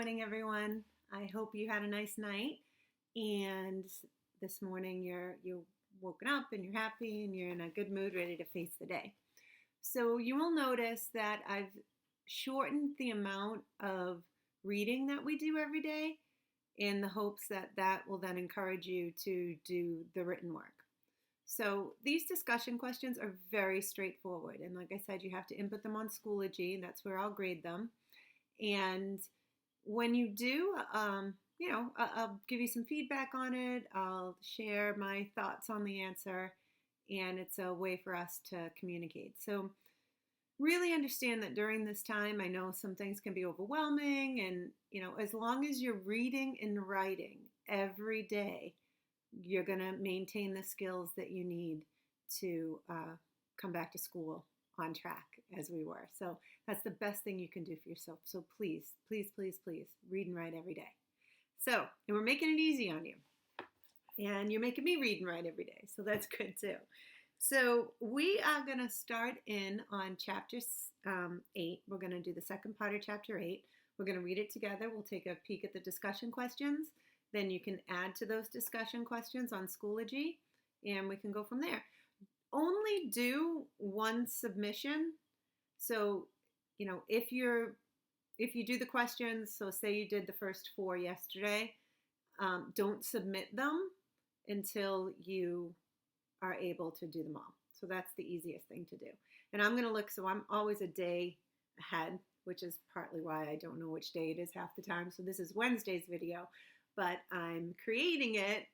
morning, everyone. I hope you had a nice night, and this morning you're woken up and you're happy and you're in a good mood, ready to face the day. So you will notice that I've shortened the amount of reading that we do every day, in the hopes that that will then encourage you to do the written work. So these discussion questions are very straightforward, and like I said, you have to input them on Schoology, and that's where I'll grade them. And when you do, I'll give you some feedback on it. I'll share my thoughts on the answer, and it's a way for us to communicate. So really understand that during this time, I know some things can be overwhelming, and as long as you're reading and writing every day, you're going to maintain the skills that you need to come back to school on track as we were. So that's the best thing you can do for yourself. So please, please, please, please read and write every day. So, and we're making it easy on you. And you're making me read and write every day. So that's good too. So we are going to start in on chapter 8. We're going to do the second part of chapter 8. We're going to read it together. We'll take a peek at the discussion questions. Then you can add to those discussion questions on Schoology, and we can go from there. Only do one submission. So, if you do the questions, so say you did the first 4 yesterday, don't submit them until you are able to do them all. So that's the easiest thing to do. And I'm going to look, so I'm always a day ahead, which is partly why I don't know which day it is half the time. So this is Wednesday's video, but I'm creating it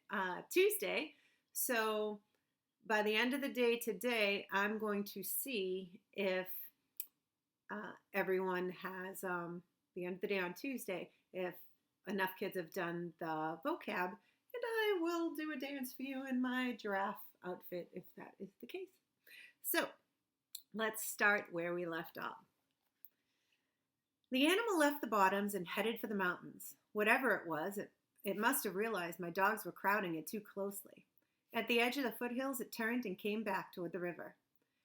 Tuesday. So by the end of the day today, I'm going to see if everyone has, the end of the day on Tuesday, if enough kids have done the vocab, and I will do a dance for you in my giraffe outfit if that is the case. So let's start where we left off. The animal left the bottoms and headed for the mountains. Whatever it was, it must have realized my dogs were crowding it too closely. At the edge of the foothills, it turned and came back toward the river.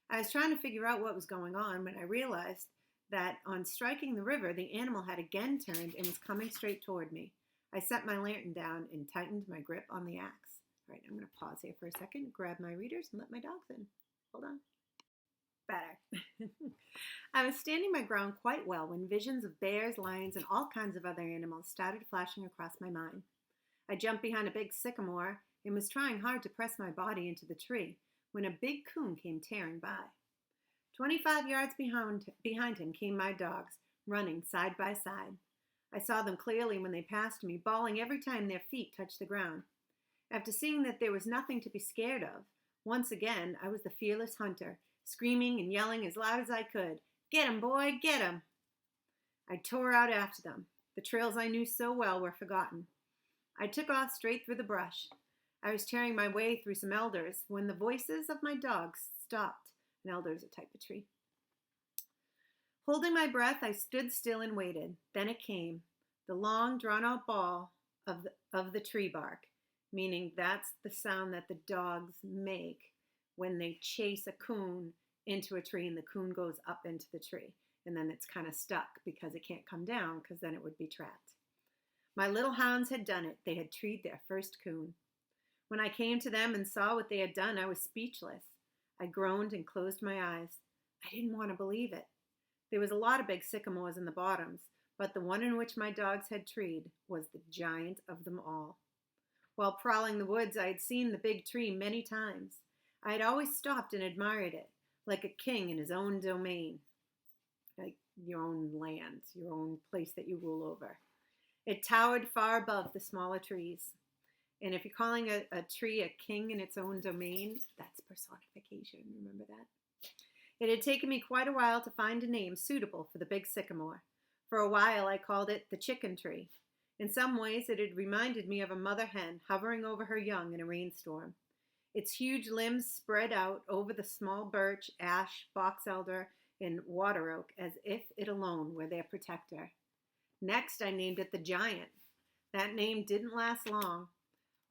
I was trying to figure out what was going on when I realized that on striking the river, the animal had again turned and was coming straight toward me. I set my lantern down and tightened my grip on the axe. All right, I'm going to pause here for a second, grab my readers, and let my dogs in. Hold on. Better. I was standing my ground quite well when visions of bears, lions, and all kinds of other animals started flashing across my mind. I jumped behind a big sycamore and was trying hard to press my body into the tree when a big coon came tearing by. 25 yards behind him came my dogs, running side by side. I saw them clearly when they passed me, bawling every time their feet touched the ground. After seeing that there was nothing to be scared of, once again I was the fearless hunter, screaming and yelling as loud as I could, "Get him, boy, get him!" I tore out after them. The trails I knew so well were forgotten. I took off straight through the brush. I was tearing my way through some elders when the voices of my dogs stopped. An elder is a type of tree. Holding my breath, I stood still and waited. Then it came, the long, drawn-out bawl of the tree bark, meaning that's the sound that the dogs make when they chase a coon into a tree and the coon goes up into the tree. And then it's kind of stuck because it can't come down because then it would be trapped. My little hounds had done it. They had treed their first coon. When I came to them and saw what they had done, I was speechless. I groaned and closed my eyes. I didn't want to believe it. There was a lot of big sycamores in the bottoms, but the one in which my dogs had treed was the giant of them all. While prowling the woods, I had seen the big tree many times. I had always stopped and admired it, like a king in his own domain, like your own land, your own place that you rule over. It towered far above the smaller trees. And if you're calling a tree a king in its own domain, that's personification. Remember that? It had taken me quite a while to find a name suitable for the big sycamore. For a while, I called it the chicken tree. In some ways, it had reminded me of a mother hen hovering over her young in a rainstorm. Its huge limbs spread out over the small birch, ash, box elder, and water oak as if it alone were their protector. Next, I named it the giant. That name didn't last long.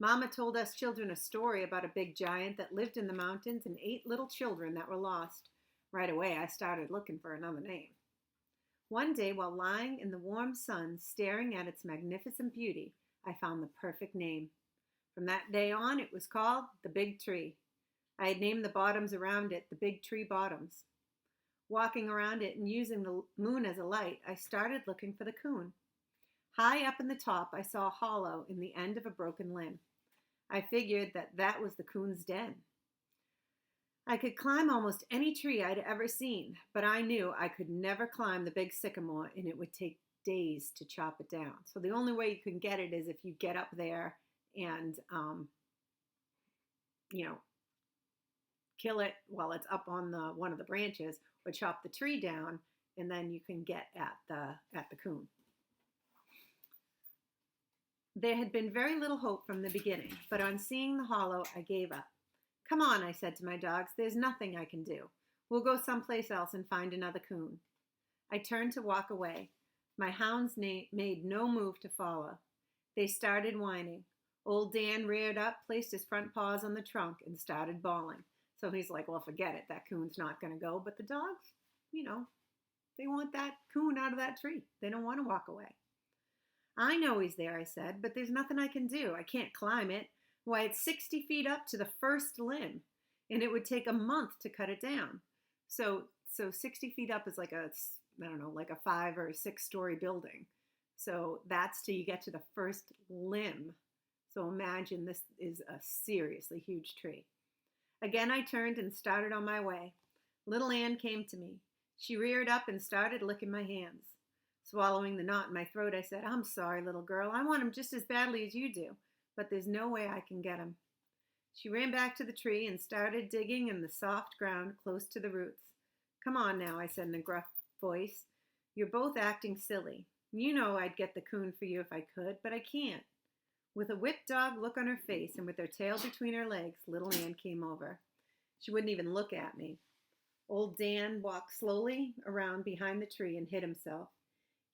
Mama told us children a story about a big giant that lived in the mountains and ate little children that were lost. Right away, I started looking for another name. One day, while lying in the warm sun staring at its magnificent beauty, I found the perfect name. From that day on, it was called the Big Tree. I had named the bottoms around it the Big Tree Bottoms. Walking around it and using the moon as a light, I started looking for the coon. High up in the top, I saw a hollow in the end of a broken limb. I figured that was the coon's den. I could climb almost any tree I'd ever seen, but I knew I could never climb the big sycamore, and it would take days to chop it down. So the only way you can get it is if you get up there and, kill it while it's up on one of the branches, or chop the tree down, and then you can get at the coon. There had been very little hope from the beginning, but on seeing the hollow, I gave up. Come on, I said to my dogs, there's nothing I can do. We'll go someplace else and find another coon. I turned to walk away. My hounds made no move to follow. They started whining. Old Dan reared up, placed his front paws on the trunk, and started bawling. So he's like, well, forget it. That coon's not going to go. But the dogs, they want that coon out of that tree. They don't want to walk away. I know he's there, I said, but there's nothing I can do. I can't climb it. Why, it's 60 feet up to the first limb, and it would take a month to cut it down. So 60 feet up is like a 5 or 6 story building. So that's till you get to the first limb. So imagine this is a seriously huge tree. Again, I turned and started on my way. Little Ann came to me. She reared up and started licking my hands. Swallowing the knot in my throat, I said, I'm sorry, little girl. I want him just as badly as you do, but there's no way I can get him. She ran back to the tree and started digging in the soft ground close to the roots. Come on now, I said in a gruff voice. You're both acting silly. You know I'd get the coon for you if I could, but I can't. With a whip-dog look on her face and with her tail between her legs, little Ann came over. She wouldn't even look at me. Old Dan walked slowly around behind the tree and hid himself.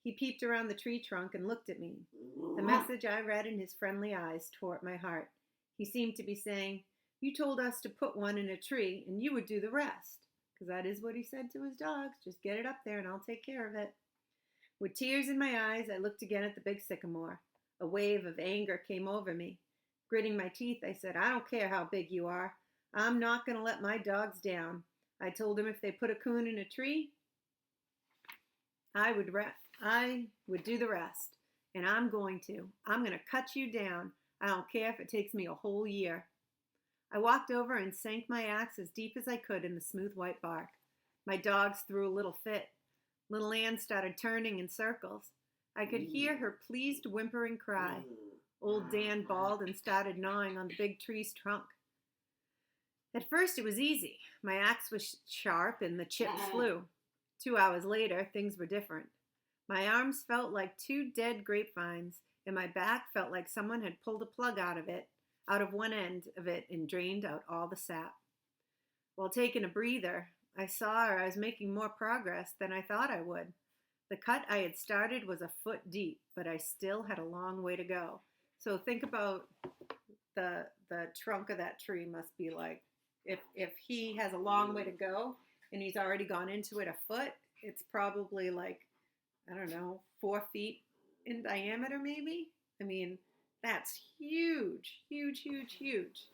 He peeped around the tree trunk and looked at me. The message I read in his friendly eyes tore at my heart. He seemed to be saying, you told us to put one in a tree and you would do the rest. Because that is what he said to his dogs. Just get it up there and I'll take care of it. With tears in my eyes, I looked again at the big sycamore. A wave of anger came over me. Gritting my teeth, I said, I don't care how big you are. I'm not going to let my dogs down. I told him if they put a coon in a tree, I would do the rest. And I'm going to. I'm going to cut you down. I don't care if it takes me a whole year. I walked over and sank my axe as deep as I could in the smooth white bark. My dogs threw a little fit. Little Ann started turning in circles. I could hear her pleased whimpering cry. Old Dan bawled and started gnawing on the big tree's trunk. At first it was easy. My axe was sharp and the chips flew. 2 hours later, things were different. My arms felt like 2 dead grapevines, and my back felt like someone had pulled a plug out of one end of it, and drained out all the sap. While taking a breather, I saw I was making more progress than I thought I would. The cut I had started was a foot deep, but I still had a long way to go. So think about the trunk of that tree must be like, if he has a long way to go and he's already gone into it a foot, it's probably like, 4 feet in diameter maybe? I mean, that's huge, huge, huge, huge.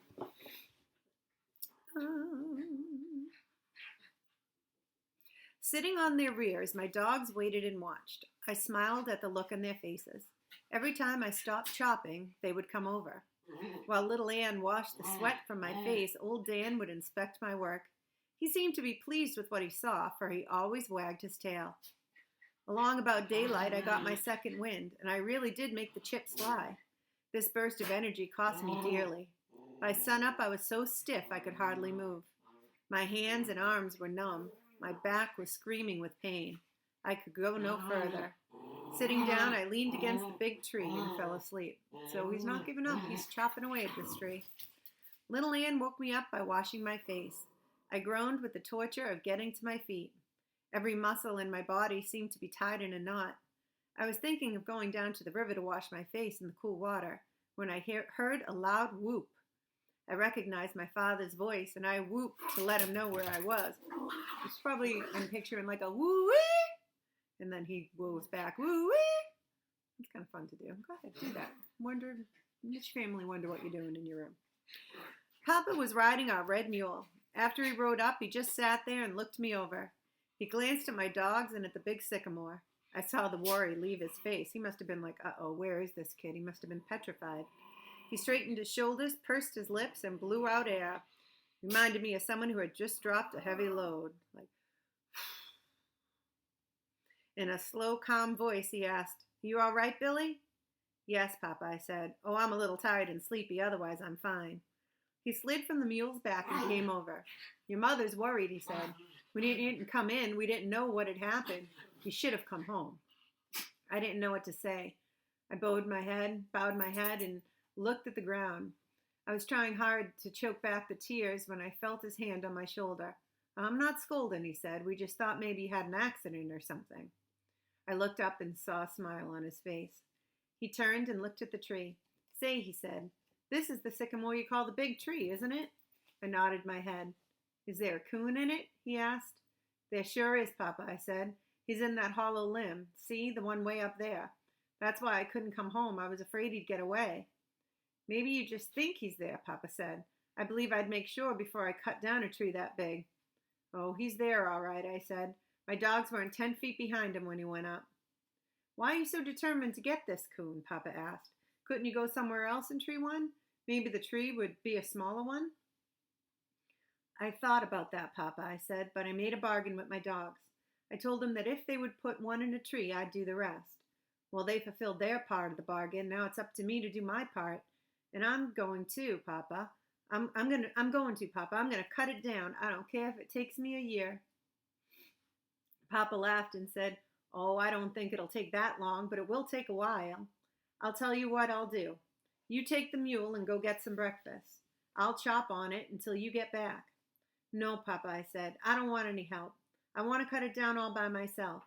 Sitting on their rears, my dogs waited and watched. I smiled at the look on their faces. Every time I stopped chopping, they would come over. While little Ann washed the sweat from my face, old Dan would inspect my work. He seemed to be pleased with what he saw, for he always wagged his tail. Along about daylight, I got my second wind, and I really did make the chips fly. This burst of energy cost me dearly. By sunup, I was so stiff I could hardly move. My hands and arms were numb. My back was screaming with pain. I could go no further. Sitting down, I leaned against the big tree and fell asleep. So he's not giving up. He's chopping away at this tree. Little Ann woke me up by washing my face. I groaned with the torture of getting to my feet. Every muscle in my body seemed to be tied in a knot. I was thinking of going down to the river to wash my face in the cool water when I heard a loud whoop. I recognized my father's voice, and I whooped to let him know where I was. It's probably, I'm picturing like a woo-wee. And then he woos back, woo-wee. It's kind of fun to do. Go ahead, do that. Let your family wonder what you're doing in your room. Papa was riding our red mule. After he rode up, he just sat there and looked me over. He glanced at my dogs and at the big sycamore. I saw the worry leave his face. He must have been like, uh-oh, where is this kid? He must have been petrified. He straightened his shoulders, pursed his lips, and blew out air. Reminded me of someone who had just dropped a heavy load. Like, in a slow, calm voice, he asked, "You all right, Billy?" "Yes, Papa," I said. "Oh, I'm a little tired and sleepy. Otherwise, I'm fine." He slid from the mule's back and came over. "Your mother's worried," he said. "When you didn't come in, we didn't know what had happened. You should have come home." I didn't know what to say. I bowed my head, and looked at the ground. I was trying hard to choke back the tears when I felt his hand on my shoulder. "I'm not scolding," he said. "We just thought maybe you had an accident or something." I looked up and saw a smile on his face. He turned and looked at the tree. "Say," he said, "this is the sycamore you call the big tree, isn't it?" I nodded my head. "Is there a coon in it?" he asked. "There sure is, Papa," I said. "He's in that hollow limb. See, the one way up there. That's why I couldn't come home. I was afraid he'd get away." "Maybe you just think he's there," Papa said. "I believe I'd make sure before I cut down a tree that big." "Oh, he's there all right," I said. "My dogs weren't 10 feet behind him when he went up." "Why are you so determined to get this coon?" Papa asked. "Couldn't you go somewhere else and tree one? Maybe the tree would be a smaller one?" "I thought about that, Papa," I said, "but I made a bargain with my dogs. I told them that if they would put one in a tree, I'd do the rest. Well, they fulfilled their part of the bargain. Now it's up to me to do my part. And I'm going to, Papa. I'm going to, Papa. I'm going to cut it down. I don't care if it takes me a year." Papa laughed and said, "Oh, I don't think it'll take that long, but it will take a while. I'll tell you what I'll do. You take the mule and go get some breakfast. I'll chop on it until you get back." "No, Papa," I said. "I don't want any help. I want to cut it down all by myself.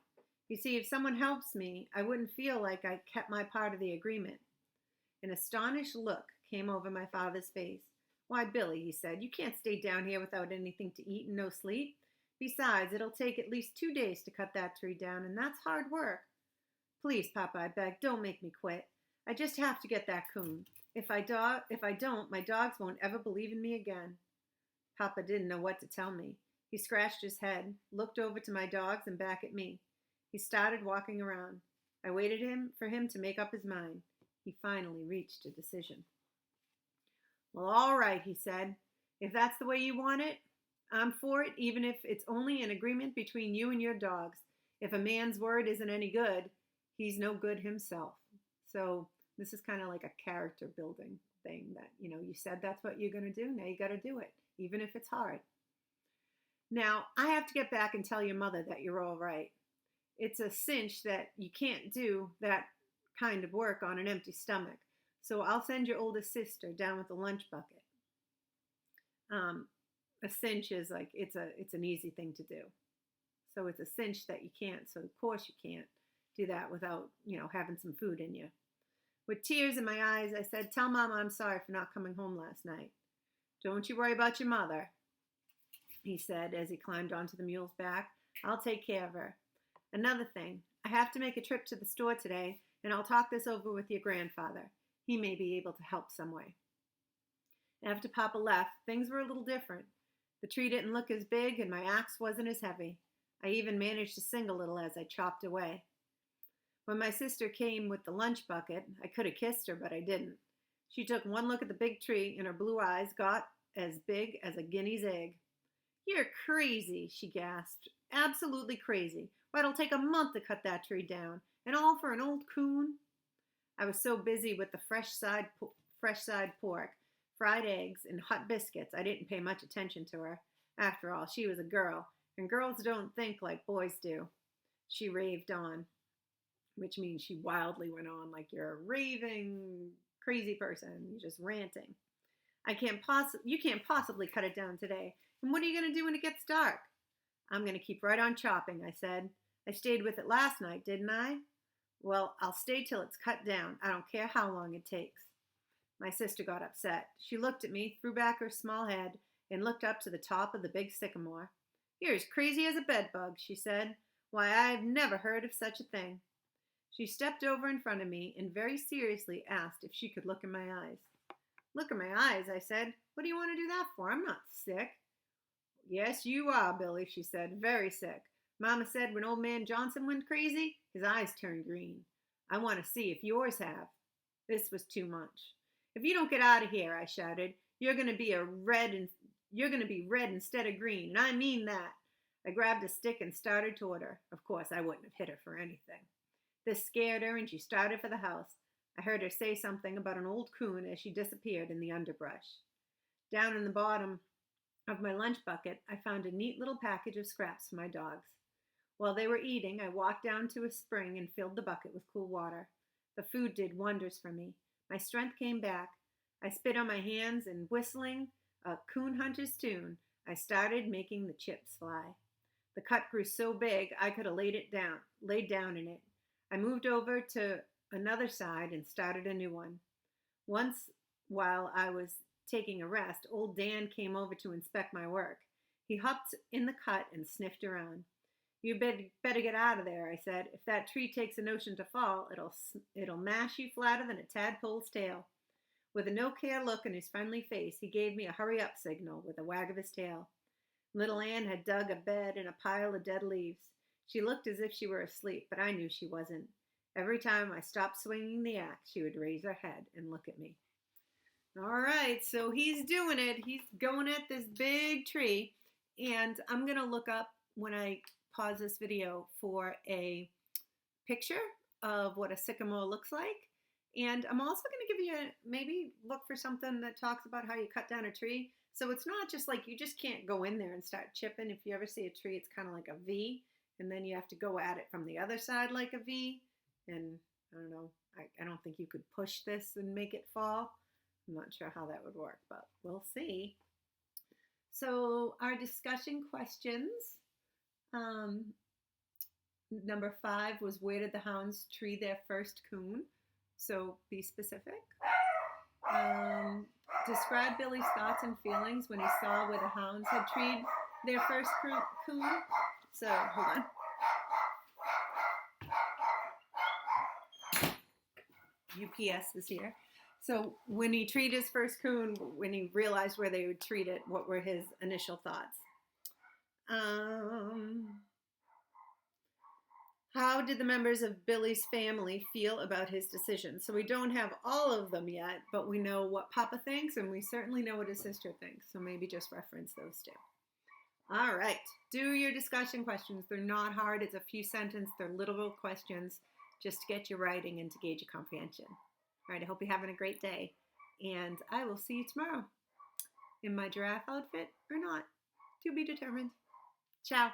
You see, if someone helps me, I wouldn't feel like I kept my part of the agreement." An astonished look came over my father's face. "Why, Billy," he said, "you can't stay down here without anything to eat and no sleep. Besides, it'll take at least 2 days to cut that tree down, and that's hard work." "Please, Papa," I begged, "don't make me quit. I just have to get that coon. If I don't, my dogs won't ever believe in me again." Papa didn't know what to tell me. He scratched his head, looked over to my dogs and back at me. He started walking around. I waited for him to make up his mind. He finally reached a decision. "Well, all right," he said. "If that's the way you want it, I'm for it, even if it's only an agreement between you and your dogs. If a man's word isn't any good, he's no good himself." So this is kind of like a character building thing that, you said that's what you're going to do. Now you got to do it, even if it's hard. Now, I have to get back and tell your mother that you're all right. It's a cinch that you can't do that kind of work on an empty stomach. So I'll send your oldest sister down with a lunch bucket. A cinch is like, it's an easy thing to do. So it's a cinch that you can't. So of course you can't do that without, having some food in you. With tears in my eyes, I said, "Tell Mama I'm sorry for not coming home last night." "Don't you worry about your mother," he said as he climbed onto the mule's back. "I'll take care of her. Another thing, I have to make a trip to the store today, and I'll talk this over with your grandfather. He may be able to help some way." After Papa left, things were a little different. The tree didn't look as big, and my axe wasn't as heavy. I even managed to sing a little as I chopped away. When my sister came with the lunch bucket, I could have kissed her, but I didn't. She took one look at the big tree, and her blue eyes got as big as a guinea's egg. "You're crazy," she gasped. "Absolutely crazy. Why, it'll take a month to cut that tree down, and all for an old coon." I was so busy with the fresh side pork, fried eggs, and hot biscuits, I didn't pay much attention to her. After all, she was a girl, and girls don't think like boys do. She raved on, which means she wildly went on like you're a raving, crazy person. You're just ranting. You can't possibly cut it down today. And what are you going to do when it gets dark?" "I'm going to keep right on chopping," I said. "I stayed with it last night, didn't I? Well, I'll stay till it's cut down. I don't care how long it takes." My sister got upset. She looked at me, threw back her small head, and looked up to the top of the big sycamore. "You're as crazy as a bedbug," she said. Why, I've never heard of such a thing." She stepped over in front of me and very seriously asked if she could look in my eyes. "Look in my eyes," I said. "What do you want to do that for? I'm not sick." "Yes, you are, Billy," she said. "Very sick. Mama said when old man Johnson went crazy, his eyes turned green. I want to see if yours have." This was too much. "If you don't get out of here," I shouted, "you're going to be red instead of green, and I mean that." I grabbed a stick and started toward her. Of course, I wouldn't have hit her for anything. This scared her, and she started for the house. I heard her say something about an old coon as she disappeared in the underbrush. Down in the bottom of my lunch bucket, I found a neat little package of scraps for my dogs. While they were eating, I walked down to a spring and filled the bucket with cool water. The food did wonders for me. My strength came back. I spit on my hands and, whistling a coon hunter's tune, I started making the chips fly. The cut grew so big I could have laid down in it. I moved over to another side and started a new one. Once, while I was taking a rest, old Dan came over to inspect my work. He hopped in the cut and sniffed around. "You better get out of there," I said. "If that tree takes a notion to fall, it'll mash you flatter than a tadpole's tail." With a no-care look in his friendly face, he gave me a hurry-up signal with a wag of his tail. Little Ann had dug a bed in a pile of dead leaves. She looked as if she were asleep, but I knew she wasn't. Every time I stopped swinging the axe, she would raise her head and look at me. All right, so he's doing it. He's going at this big tree. And I'm going to look up, when I pause this video, for a picture of what a sycamore looks like. And I'm also going to give you maybe look for something that talks about how you cut down a tree. So it's not just like you just can't go in there and start chipping. If you ever see a tree, it's kind of like a V. And then you have to go at it from the other side like a V. And I don't know, I don't think you could push this and make it fall. I'm not sure how that would work, but we'll see. So our discussion questions. Number 5 was, where did the hounds tree their first coon? So be specific. Describe Billy's thoughts and feelings when he saw where the hounds had treed their first coon. So hold on. UPS is here. So when he treated his first coon, when he realized where they would treat it, what were his initial thoughts? How did the members of Billy's family feel about his decision? So we don't have all of them yet, but we know what Papa thinks, and we certainly know what his sister thinks. So maybe just reference those two. All right, do your discussion questions. They're not hard. It's a few sentences. They're little questions just to get your writing and to gauge your comprehension. All right, I hope you're having a great day, and I will see you tomorrow in my giraffe outfit or not. To be determined. Ciao.